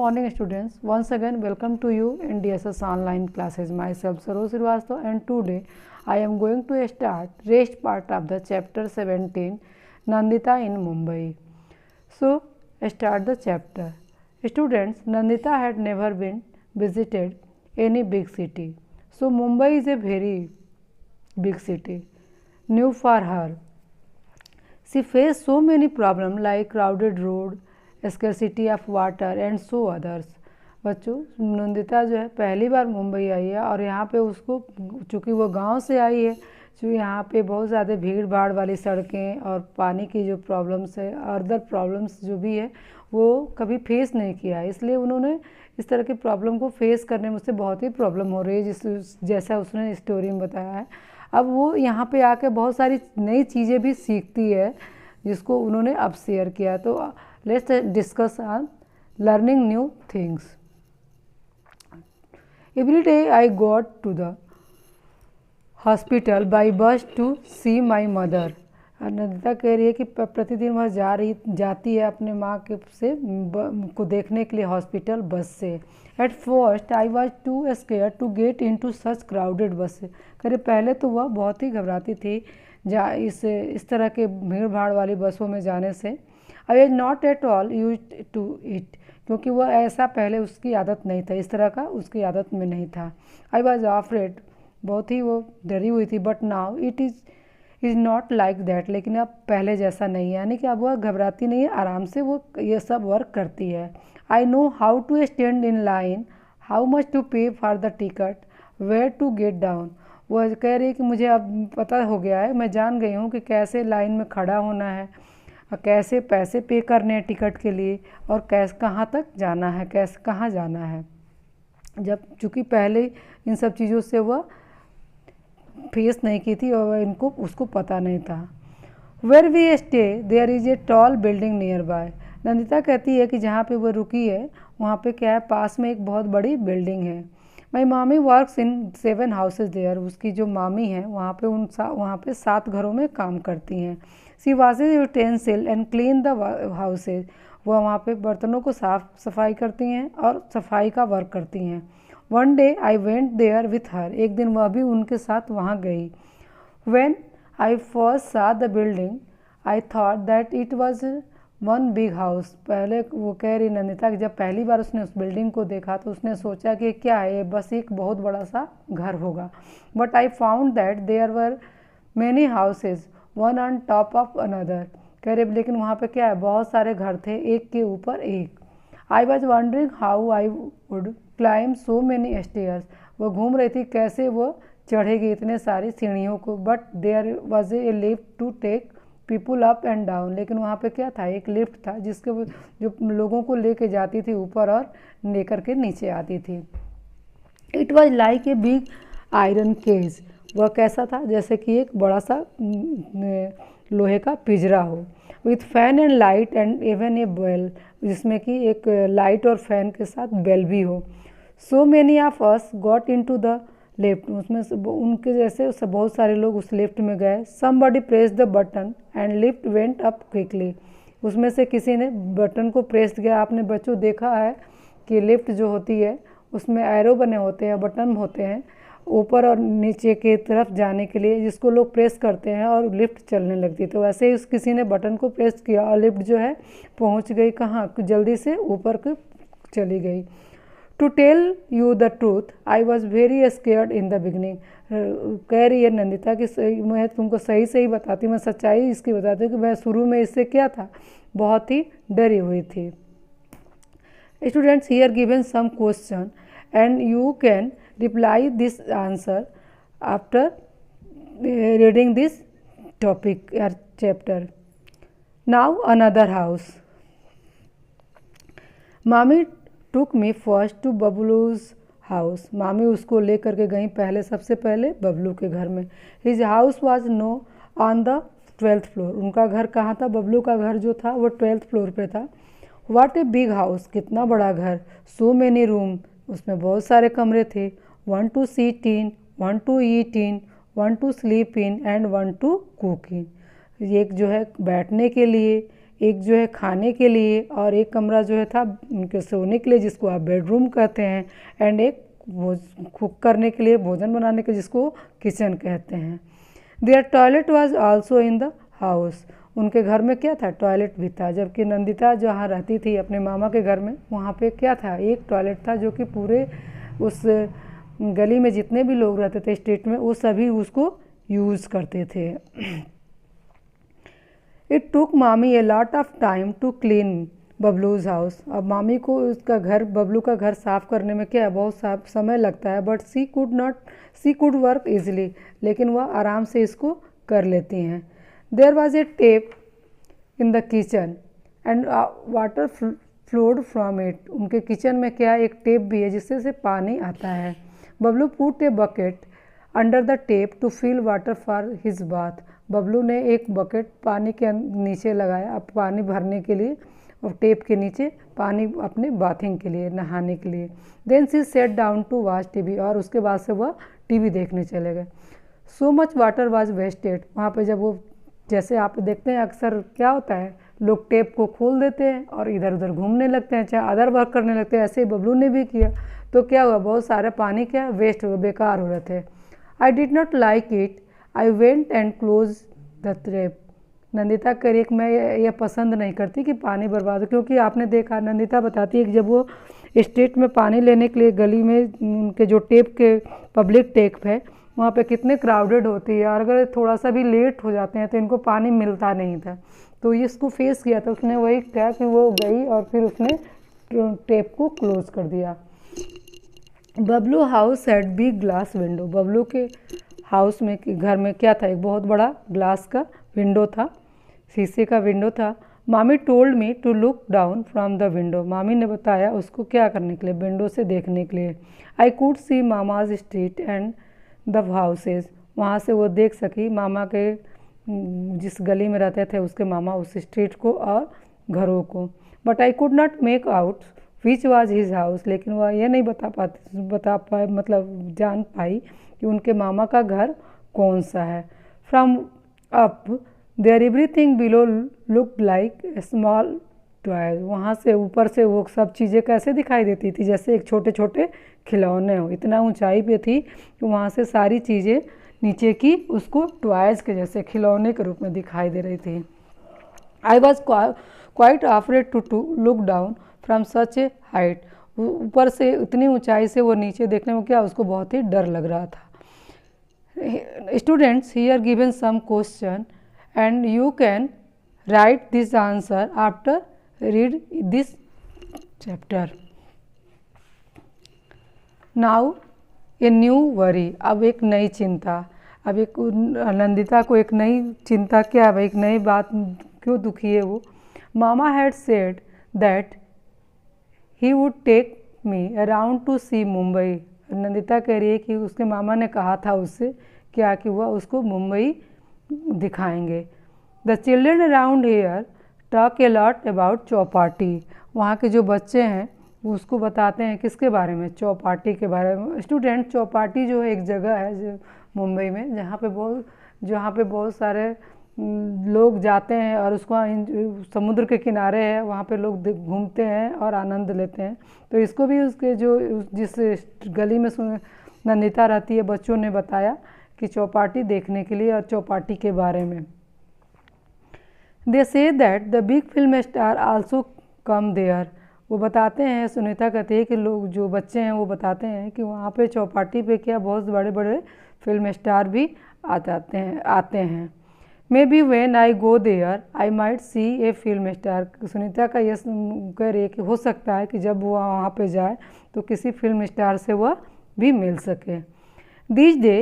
morning students. Once again welcome to you in DSS online classes. Myself Saroj Srivastava and today I am going to start rest part of the chapter 17 Nandita in Mumbai. So start the chapter. Students, Nandita had never been visited any big city. So Mumbai is a very big city, new for her. She faced so many problems like crowded road, scarcity of water and so others. बच्चों, नंदिता जो है पहली बार मुंबई आई है और यहाँ पे उसको चूँकि वो गांव से आई है, जो यहाँ पे बहुत ज़्यादा भीड़ भाड़ वाली सड़कें और पानी की जो प्रॉब्लम्स है, अदर प्रॉब्लम्स जो भी है वो कभी फेस नहीं किया है, इसलिए उन्होंने इस तरह की प्रॉब्लम को फेस करने में उससे बहुत ही प्रॉब्लम हो रही है, जैसा उसने स्टोरी में बताया है। अब वो यहाँ पे आके बहुत सारी नई चीज़ें भी सीखती है जिसको उन्होंने अब शेयर किया। तो let's discuss on learning new things. Every day I got to the hospital by bus to see my mother. Nandita कह रही है कि प्रतिदिन वह जाती है अपने माँ के से को देखने के लिए हॉस्पिटल बस से। At first I was too scare to get into such crowded bus. कह रही पहले तो वह बहुत ही घबराती थी इस तरह के भीड़ भाड़ वाली बसों में जाने से। I was not at all use to it, क्योंकि वह ऐसा पहले उसकी आदत नहीं था, इस तरह का उसकी आदत में नहीं था। आई वॉज ऑफ्रेड, बहुत ही वो डरी हुई थी। But now it is not like that, लेकिन अब पहले जैसा नहीं है, यानी कि अब वह घबराती नहीं है, आराम से वो ये सब वर्क करती है। I know how to stand in line, how much to pay for the ticket, where to get down. वह कह रही है कि मुझे अब पता हो गया है, मैं जान गई हूँ कि कैसे लाइन में खड़ा होना है, कैसे पैसे पे करने हैं टिकट के लिए, और कैसे कहाँ तक जाना है, कैसे कहाँ जाना है। जब चूँकि पहले इन सब चीज़ों से वह फेस नहीं की थी और इनको उसको पता नहीं था। Where we stay there is a tall building nearby. Nandita कहती है कि जहाँ पे वो रुकी है वहाँ पे क्या है, पास में एक बहुत बड़ी बिल्डिंग है। माई मामी वर्क्स इन 7 हाउसेज देयर। उसकी जो मामी है वहाँ पे 7 घरों में काम करती हैं। She washes utensil and clean the houses. वह वहाँ पे बर्तनों को साफ सफाई करती हैं और सफाई का वर्क करती हैं। One day I went there with her. एक दिन वह भी उनके साथ वहाँ गई। When I first saw the building I thought that it was one big house. पहले वो कह रही नंदिता कि जब पहली बार उसने उस बिल्डिंग को देखा तो उसने सोचा कि क्या है, ये बस एक बहुत बड़ा सा घर होगा। But I found that there were many houses one on top of another. कह रहे लेकिन वहाँ पे क्या है, बहुत सारे घर थे एक के ऊपर एक। I was wondering how I would climb so many stairs. वो घूम रही थी कैसे वो चढ़ेगी इतने सारी सीढ़ियों को। But there was a lift to take people up and down. लेकिन वहाँ पे क्या था, एक लिफ्ट था जिसके जो लोगों को लेके जाती थी ऊपर और लेकर के नीचे आती थी। It was like a big iron cage. वह कैसा था, जैसे कि एक बड़ा सा लोहे का पिंजरा हो, with fan and light and even a bell, जिसमें कि एक लाइट और फैन के साथ बेल भी हो। So many of us got into the lift. उसमें उनके जैसे बहुत सारे लोग उस लिफ्ट में गए। Somebody press the button and lift went up quickly. उसमें से किसी ने बटन को प्रेस किया। आपने बच्चों देखा है कि लिफ्ट जो होती है उसमें एरो बने होते हैं, बटन होते हैं ऊपर और नीचे के तरफ जाने के लिए, जिसको लोग प्रेस करते हैं और लिफ्ट चलने लगती है। तो वैसे ही किसी ने बटन को प्रेस किया और लिफ्ट जो है पहुंच गई कहाँ, जल्दी से ऊपर को चली गई। To tell you the truth I was very scared in the beginning. कह रही है नंदिता कि मैं तुमको सही बताती हूँ, मैं सच्चाई इसकी बताती हूँ कि मैं शुरू में इससे क्या था, बहुत ही डरी हुई थी। Students, here given some question and you can reply this answer after reading this topic or chapter. Now another house. Mommy took me first to Bablu's house. मामी उसको लेकर के गई सबसे पहले बबलू के घर में। His house was no on the 12th floor. उनका घर कहाँ था, बबलू का घर जो था वो 12th फ्लोर पे था। What a big house, कितना बड़ा घर। So many room, उसमें बहुत सारे कमरे थे। 1 to sit in, 1 to eat in, 1 to sleep in and 1 to cook in। एक जो है बैठने के लिए, एक जो है खाने के लिए और एक कमरा जो है था उनके सोने के लिए जिसको आप बेडरूम कहते हैं, एंड एक कुक करने के लिए, भोजन बनाने के जिसको किचन कहते हैं। There toilet was also in the house, उनके घर में क्या था, टॉयलेट भी था। जबकि नंदिता जहाँ रहती थी अपने मामा के घर में, वहाँ पे क्या था, एक टॉयलेट था जो कि पूरे उस गली में जितने भी लोग रहते थे स्ट्रीट में वो सभी उसको यूज़ करते थे। इट टुक मामी a lot of time to clean Bablu's house, अब मामी को उसका घर, बबलू का घर साफ़ करने में क्या है, बहुत समय लगता है। But she could work easily, लेकिन वह आराम से इसको कर लेती हैं। There was a tap in the kitchen and water flowed from it, उनके किचन में क्या है, एक टेप भी है जिससे से पानी आता है। Bablu put a bucket under the tap to fill water for his bath, Bablu ने एक बकेट पानी के नीचे लगाया अब पानी भरने के लिए, और टेप के नीचे पानी अपने बाथिंग के लिए, नहाने के लिए। Then she sat down to watch TV, और उसके बाद से वह टीवी देखने चले गए। So much water was wasted, वहाँ पे जब वो, जैसे आप देखते हैं अक्सर क्या होता है, लोग टेप को खोल देते हैं और इधर उधर घूमने लगते हैं, चाहे अदर वर्क करने लगते हैं, ऐसे ही बबलू ने भी किया। तो क्या हुआ, बहुत सारे पानी क्या वेस्ट हो, बेकार हो रहे थे। I did not like it, I went and close the tap, Nandita कह रही है कि मैं ये पसंद नहीं करती कि पानी बर्बाद हो, क्योंकि आपने देखा, नंदिता बताती है कि जब वो स्ट्रीट में पानी लेने के लिए गली में उनके जो टेप के पब्लिक टेप है वहाँ पे कितने क्राउडेड होती है, और अगर थोड़ा सा भी लेट हो जाते हैं तो इनको पानी मिलता नहीं था। तो ये इसको फेस किया था उसने, वही क्या कि वो गई और फिर उसने टेप को क्लोज कर दिया। Bablu house had big glass window, Bablu के हाउस में, घर में क्या था, एक बहुत बड़ा ग्लास का विंडो था, शीशे का विंडो था। Mami told me to look down from the window, मामी ने बताया उसको क्या करने के लिए, विंडो से देखने के लिए। I could see mama's street and the houses, वहाँ से वो देख सकी मामा के जिस गली में रहते थे उसके मामा, उस स्ट्रीट को और घरों को। But I could not make out which was his house, लेकिन वह यह नहीं बता पाए मतलब जान पाई कि उनके मामा का घर कौन सा है। From up there everything below looked like a small toys, वहाँ से ऊपर से वो सब चीज़ें कैसे दिखाई देती थी, जैसे एक छोटे छोटे खिलौने हो, इतना ऊंचाई पे थी कि वहाँ से सारी चीज़ें नीचे की उसको टॉयज के जैसे खिलौने के रूप में दिखाई दे रही थी। I was quite afraid to look down from such a height, ऊपर से इतनी ऊंचाई से वो नीचे देखने में क्या उसको बहुत ही डर लग रहा था। Students here given some question and you can write this answer after read this chapter. Now a new worry, अब एक नई चिंता, अब एक नंदिता को एक नई चिंता, क्या है, एक नई बात, क्यों दुखी है वो। मामा had said that he would take me around to see Mumbai, Nandita कह रही है कि उसके मामा ने कहा था उससे क्या कि वह उसको मुंबई दिखाएंगे। The children around hair talk a lot about Chowpatty, वहाँ के जो बच्चे हैं वो उसको बताते हैं किसके बारे में, चौपाटी के बारे में। स्टूडेंट, चौपाटी जो है एक जगह है जो मुंबई में जहाँ पे बहुत सारे लोग जाते हैं और उसको समुद्र के किनारे है, वहाँ पे लोग घूमते हैं और आनंद लेते हैं। तो इसको भी उसके जो जिस गली में नंदिता रहती है बच्चों ने बताया कि चौपाटी देखने के लिए और चौपाटी के बारे में। They say that the big film star also come there, वो बताते हैं, सुनीता कहती है कि लोग जो बच्चे हैं वो बताते हैं कि वहाँ पे चौपाटी पे क्या बहुत बड़े बड़े फिल्म स्टार भी आते हैं। May be when I go there I might see a film star, Sunita का ये कह रही है कि हो सकता है कि जब वो वहाँ पे जाए तो किसी फिल्म स्टार से वह भी मिल सके। This day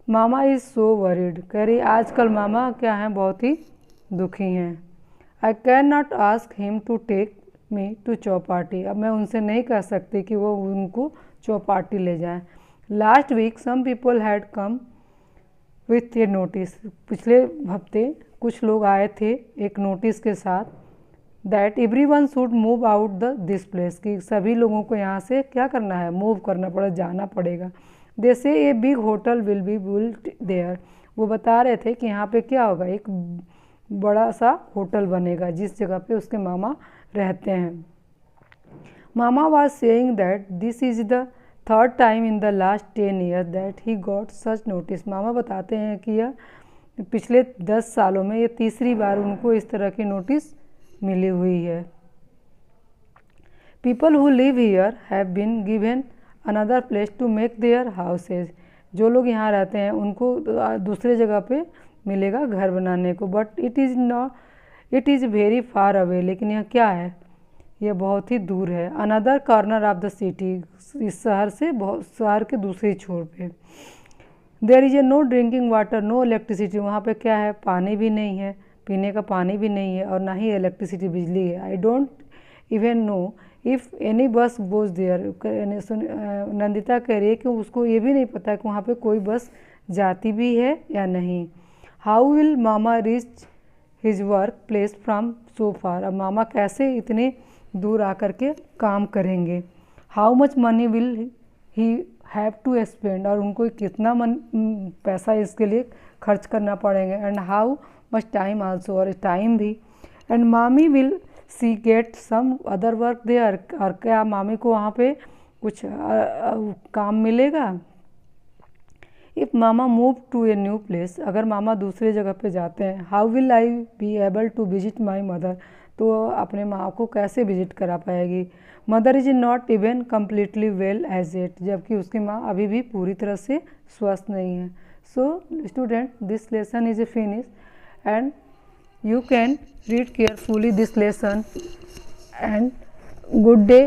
mama is so worried, कह रही आजकल मामा क्या हैं, बहुत ही दुखी हैं। I can not ask him to take me to Chowpatty, अब मैं उनसे नहीं कह सकती कि वो उनको चौपाटी ले जाएं। Last week some people had come with a notice, पिछले हफ्ते कुछ लोग आए थे एक नोटिस के साथ, that everyone should move out this place, कि सभी लोगों को यहाँ से क्या करना है, मूव करना पड़ा, जाना पड़ेगा। They say a big hotel will be built there, वो बता रहे थे कि यहाँ पे क्या होगा, एक बड़ा सा होटल बनेगा जिस जगह पे उसके मामा रहते हैं। मामा was saying that this is the third time in the last 10 year that he got such notice. मामा बताते हैं कि यह पिछले 10 सालों में ये तीसरी बार उनको इस तरह की नोटिस मिली हुई है। People who live here have been given another place to make their houses. जो लोग यहाँ रहते हैं उनको दूसरे जगह पे मिलेगा घर बनाने को, but it is very far away. लेकिन यह क्या है, यह बहुत ही दूर है। Another corner of the city, इस शहर से शहर के दूसरे छोर पे। There is a no drinking water no electricity. वहाँ पे क्या है, पानी भी नहीं है, पीने का पानी भी नहीं है और ना ही इलेक्ट्रिसिटी बिजली है। I don't even know if any बस गोज देयर। नंदिता कह रही है कि उसको ये भी नहीं पता कि वहाँ पे कोई बस जाती भी है या नहीं। हाउ विल मामा reach his work place from so far. अब मामा कैसे इतने दूर आकर के काम करेंगे। How much money will he have to spend. और उनको कितना पैसा इसके लिए खर्च करना पड़ेगा। And how much time also, और टाइम भी। एंड मामी will she get some other work there. और क्या मामी को वहाँ पे कुछ काम मिलेगा। इफ़ मामा move to A new place, अगर मामा दूसरे जगह पे जाते हैं, how will I be able to visit my mother. तो अपने माँ को कैसे विजिट करा पाएगी। Mother is not even completely well as at, जबकि उसकी माँ अभी भी पूरी तरह से स्वस्थ नहीं है। So student, this lesson is a finish and you can read carefully this lesson and good day.